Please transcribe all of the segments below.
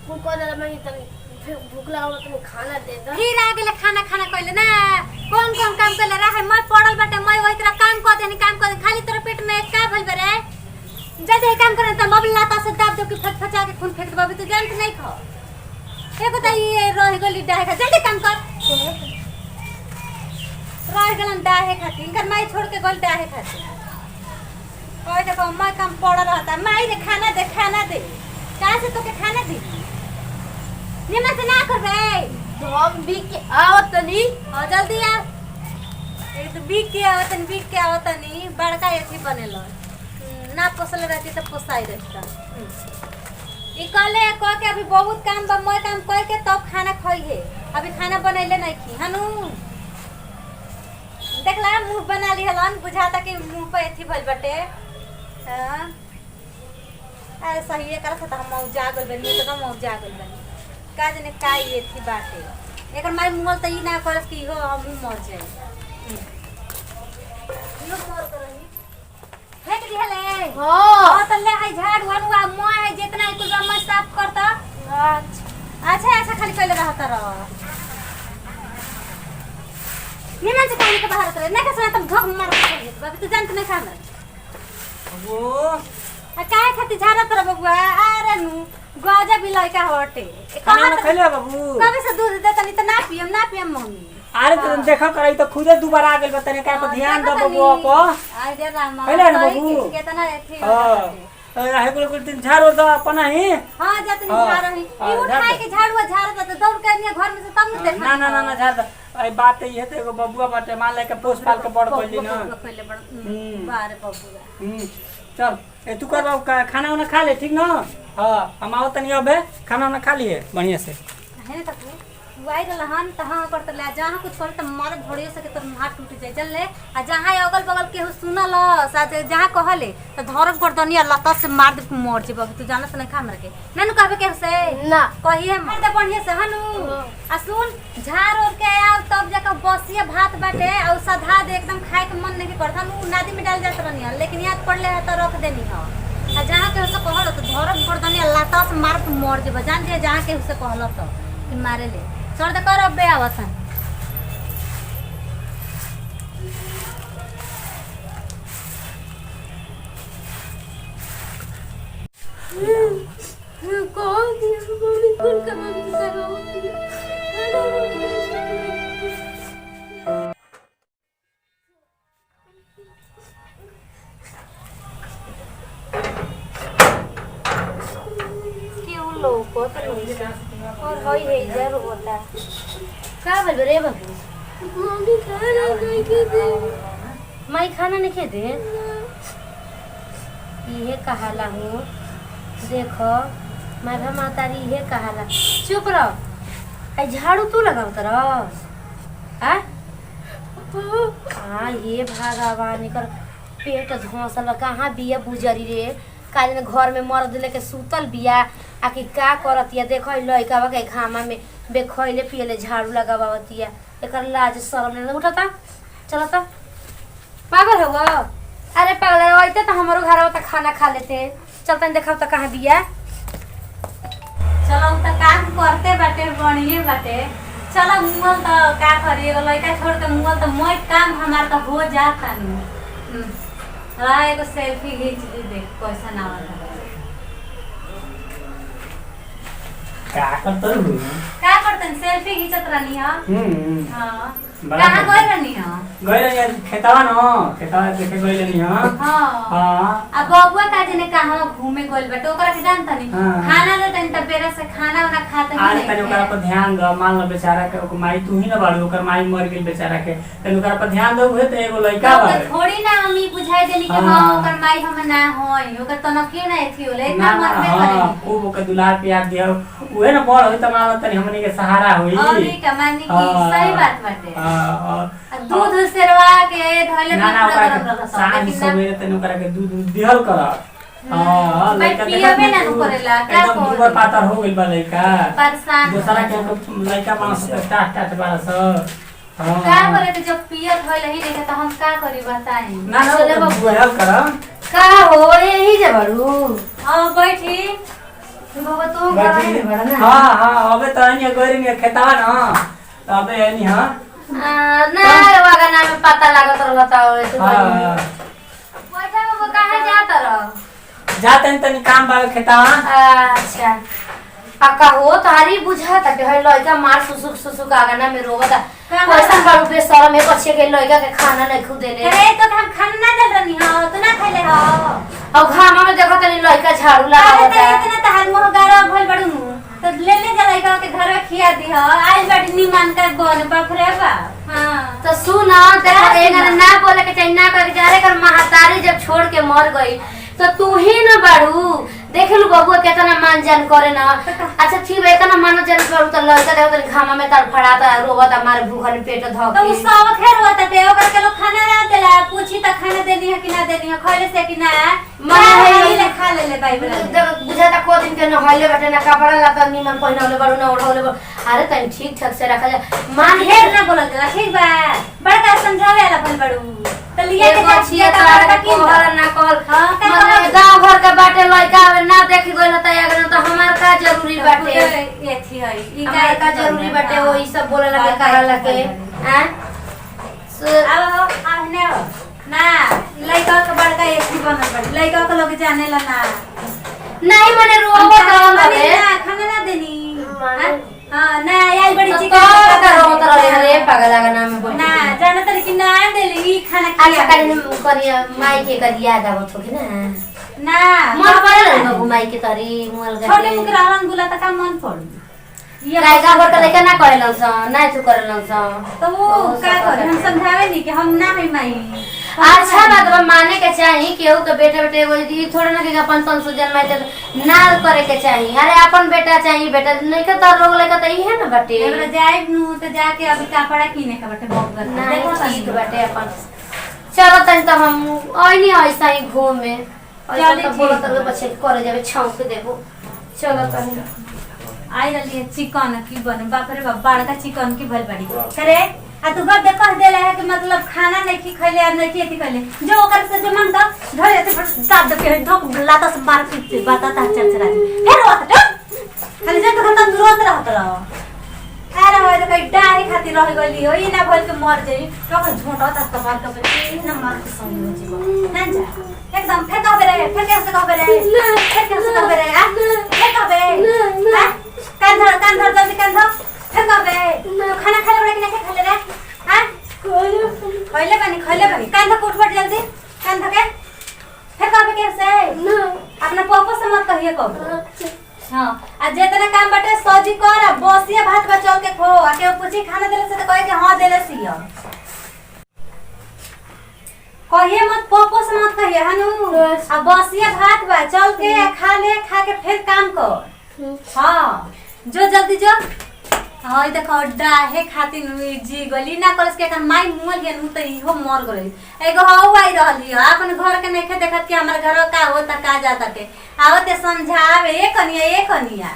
कुल को दला मैं तनी भूख लागल तनी खाना दे द फिर आ गेले खाना खाना कइले ना कौन कौन काम कइले रहे मैं पड़ल बाटे मैं वही तरह काम कर देनी काम कर खाली तोरा पेट में का भइल बरे जदे काम करे त मोबाइल लाता से दाब दो कि फटफटा के खून फेंक देबे तो जानत नहीं खा एको त ये रह गली डाहे खा जल्दी काम कर रह गलन डाहे खाती इनकर माई छोड़ के गल डाहे खाती ओए देखो मैं काम पड़ रहता माई रे खाना दे कहां से तो के खाना दी निमन से ना कर बे तो हम भी के आवत तनी आ जल्दी आ एक तो बीक के आवत नहीं बड़का एथी बनेलो ना पोसल रहती तो पोसाई रहता ई कहले कह के अभी बहुत काम बा मैं काम कर के तब खाना खाई है अभी खाना बनैले नहीं खी हनु देखला मुंह बना ली हलन बुझाता कि मुंह पे एथी भइल बटे हां अरे सही है करत त हम मौजा गल बनी तो हम मौजा गल बनी का जने का ये थी बाटे एकर माई मुंह त ई ना करस कि हो हम मर जाए लो मर करही फेंक दिहले हां त ले आई झाड़ू हनुआ मोय है जितना कुल मैं साफ करता अच्छा खाली पहले रहता रह निमन से पानी के बाहर करे नहीं कसना तुम धक मार के बाबू तू जानत नहीं खाना वो आ काहे खाती झाड़त रह बबुआ अरे नु गजा भी लइका हटे खाना न खैले बाबू कभी से दूध देता नहीं तो ना पियम मम्मी अरे तो देखा कराई तो खुदे दोबारा आ गेल बा तने का पर ध्यान दे बबुआ को आई दे राम पहले ना बाबू कितना एथी हां है कुल दिन झाड़ो द अपना ही हां जतनी झाड़ रही ई उठाई के झाड़ुआ झाड़त तो दौड़ के ने घर में से तब न देखा ना झाड़ द आई बात ये है एगो बबुआ बाटे मान ले के पोस पाल के बड़ कइली ना पहले बड़ बारे बबुआ चल ए तू कर बाबू खाना वाना खा ले ठीक ना हां हम आओ तनी अबे खाना वाना खा लिए बढ़िया से है तक वाई रहन त हां करत ले जहां कुछ कर त मार भड़ियो से के तो हाथ टूट जाए चल ले आ जहां अगल बगल के सुनल साथ जहां कहले त धरम कर दनिया लता से मार दे मर जे तू जानत नहीं खा मर के ननु कहबे के से ना कहिए मार दे बढ़िया से हनु आ सुन झाड़ और के आव तब जाके बसिया भात बाटे और सधा दे एकदम खाए के मन नहीं करत हनु नदी में डाल जात रहनी लेकिन याद पड़ले है त रख देनी ह आ जहां के से कहल त धरम कर दनिया लता से मार के मर जे जान जे जहां के से कहल त कि मारे ले छोड़ दे कर अबे आवसन कौन दिया मम्मी कुल का मम्मी सरो क्यों लोग को और होई है इधर बोला का बोल रे बाबू मम्मी खाना नहीं खाते मैं खाना नहीं खेते ये कहाला हूँ देखो मैं मातारी ये कहाला चुप रहो आई झाड़ू तू लगाओ तरस हाँ ये भगवान कर पेट धोसल कहाँ बिया बुजरी रे काल में घर में मर्द लेके सुतल बिया आखिर का करतिया देखो लइका के घामा में बेखैले पियले झाड़ू लगावतिया एकर लाज शरम नहीं उठता चलता पागल हो अरे पागल आइते तो हमारो घर में खाना खा लेते चलते देखा तो कहाँ बिया चलो तो काम करते बाटे बढ़िए बाटे चलो मुगल तो का करी एगो लइका छोड़ के मुगल तो मोय काम हमार तो हो जाता नहीं हां एगो सेल्फी खींच ली देख कैसा ना आवत का करत का करतन सेल्फी खींचत रहनी हां हां कहां गई रहनी हां गई रही खेतवा देखे गई रही हां हां अब बबुआ का जने कहां घूमे गइल बेटा ओकरा के जानता नहीं खाना देतन त बेरा से खाना वाला खाता नहीं आज तने ओकरा पर ध्यान द मान ल बेचारा के ओकर माई तू ही न बाड़ू ओकर माई मर गेल बेचारा के तने ओकरा पर ध्यान दउ त एगो लइका बा थोड़ी ना मम्मी बुझाई देली कि हां ओकर माई हम ना होई ओकर त न क्यों ना एथी होले इतना मरबे करे खूब ओकर दुलार प्यार दियो उहे न बड़ होई त मान ल तने हमनी के सहारा होई और ई कमानी की सही बात बाटे हां दूध सेरवा के धइले ना सांझ सवेरे तने ओकरा के दूध दिहल कर हां लइका पियबे ना करेला का एकदम दुबर पातर हो गइल बा लइका परेशान दूसरा के लइका मानस टाट बारस हां का करे के जब पियत होइल ही नहीं त हम का करी बताई ना बुझल कर का हो यही जे बड़ू हां बैठी बाबा तू घर में बड़ा ना। हां हां अबे तो नहीं गोरी में खेतावा ना अबे नहीं हां ना वागा नाम में पता लागत रहता हो तो हां बैठा बाबा कहां जात रह जाते हैं तनी काम बाग खेतावा। अच्छा पक्का हो तारी बुझा तक है लइका मार सुसुक सुसुक आगना में रोवता पैसा बारू पे सर में बच्चे के लइका के खाना नहीं खुद देने अरे तो हम खाना ना दे रही हो तो ना खइले हो अब घामा में देखो तनी लइका झाड़ू अरे लगावता तो इतना तहार मोह गारा भइल बड़ू तो ले ले जा लइका के घर में खिया दी हो आज बड़ी निमान का बन बाप रे बाप हां तो सुन देखो एगन ना बोले के चाहिए ना कह के जा रे कर महातारी जब छोड़ के मर गई तो तू ही ना बाड़ू देख लू बबुआ केतना मान जान करे ना। अच्छा ठीक है इतना मान जान करू तो लड़का देखो तो घामा में तर फड़ाता रोवता मारे भूखन पेट धक तो उसका खेर होता थे ओकर के लोग खाना ना देला पूछी त खाना दे दी है कि ना दे दी है खइले से कि ना मन है ले खा ले ले भाई बड़ा बुझाता को दिन के न हइले बैठे ना कपड़ा लता निमन पहिनले बाड़ू ना ओढ़ौले बाड़ू अरे तनी ठीक ठाक से रखा जा मान ढेर ना बोलत जाला ठीक बा बड़का समझावे वाला भइल बड़ू तो लिया के बचिया तार का कोहर ना कहल मने गांव घर का बाटे लइका ना देखि गइल त अगर तो हमार का जरूरी बाटे ये थी है ई हमार का जरूरी बाटे वो ई सब बोले लगे कहा लगे हैं अब आने ना लइका के बड़का एक ही बनल बड़ी लइका के लोग जाने ला ना नहीं मने रोबो मने करे ना खाना ना देनी हां ना आई बड़ी तो चिकन करो तरह रे पागल लगा नाम बोल ना जाने तरी कि ना देली ई खाना अच्छा खिया करी करिया माई के कर याद आवत हो कि ना ना मन पड़े ना घुमाई के तरी मोल गए छोटे मुकरावन बुला त का मन पड़ ये रायगा भर के लेके ना करेलन स ना तू करेलन स तो वो का करे हम समझावे नहीं कि हम ना है माई अच्छा बात बा माने के चाहिए केहू के बेटा बेटे वो ई थोड़ा ना कि अपन तन से जन्माई त ना करे के चाहिए अरे अपन बेटा चाहिए बेटा नहीं के तो रोग लेके त ई है ना बाटे एबरा जाए नु तो जाके अभी कपड़ा किने के बटे बहुत नहीं देखो ठीक बाटे अपन चलो तन तो हम ओइनी ऐसा ही घूमे और चली तो बोलत रहे बच्चे करे जावे छाऊ के देखो चलो तन आई रहली चिकन की बन बाप रे बाप बड़का चिकन की भल बड़ी करे आ तू गप कह देले है कि मतलब खाना नहीं की खइले आ नहीं की खइले जो ओकर से जो मांगता धरे ते दाब दे के धोक लाता से मार पीट बाता ता चरचरा फिर होत खाली जब तक तुरंत रहत रहो अरे होय तो कई डाही खातिर रह गली हो ई ना भल के मर जाई तो का झोंटा ता तो बात के ना मार के संग हो जीव ना जा एकदम फेंका बे रे फेंके से कहबे रे फेंके से कहबे रे आ फेंका बे कान धर जल्दी कान धर फेंका बे खाना खाले बड़ा कि ना खाले रे हां खइले बनी कान धर उठ जल्दी कान धर के फेंका बे कैसे अपना पापा से मत कहिए कब हां आ जेतना काम बाटे सजी कर आ बसिया भात बचल के खो आ के पूछी खाना देले से तो कहे कि हां देले सिया कहिए मत पापा से मत कहिए हनु आ बसिया भात बा चल के खा ले खा के फिर काम कर हां जो जल्दी जो हां ई देखो डाहे खातिर जी गली ना करस के kan माई मुल के नु त इहो मर गई एगो हौ आई रहली अपन घर के नइखे देखत कि हमर घर का होता का जाता के आवते समझावे ए कनिया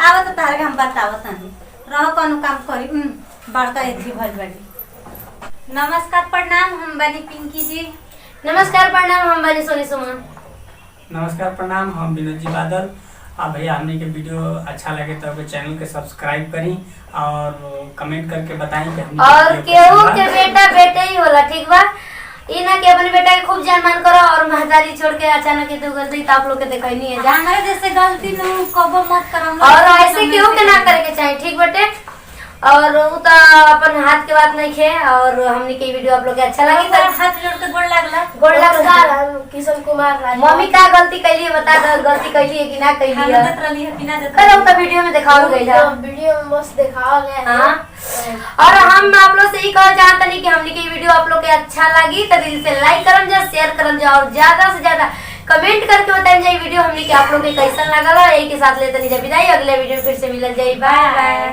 आवत तारे हम बतावत नहीं रह कोनो काम करी बड़का एथी भल बड़ी नमस्कार प्रणाम हम बनी पिंकी जी नमस्कार प्रणाम हम बनी सोनी सुमन नमस्कार प्रणाम हम विनोद जी बादल भैया हमने के वीडियो अच्छा लगे तो चैनल के सब्सक्राइब करी और कमेंट करके बताएं कि हमने और केहू के बेटा बेटे ही होला ठीक बा ई ना कि अपने बेटा के खूब जान मान करो और महतारी छोड़ के अचानक के तो गलती आप लोग के देखई नहीं है हमारे जैसे गलती नु कबो मत करम और ऐसे केहू के ना करे के चाहिए ठीक बटे और उ त अपन हाथ के बात नहीं खे और हमनी के वीडियो आप लोग के अच्छा लगी तो हाथ जोड़ के गोड़ लागला नमस्कार किशन कुमार राज मम्मी का गलती कैली है बता दो गलती कैली है कि ना कैली खाना है देत रहली है कि ना देत कल उ त वीडियो में दिखाओ गई है वीडियो में मस्त दिखाया गया है हां और हम आप लोग से ही कह चाहते नहीं कि हमनी के वीडियो आप लोग के अच्छा लगी तो दिल से लाइक करम जा शेयर करम जा और ज्यादा से ज्यादा कमेंट करके बताएं जाए वीडियो हमनी के आप लोग के कैसा लगल है। यही के साथ लेते नहीं जा विदाई अगले वीडियो फिर से मिलल जाई बाय बाय।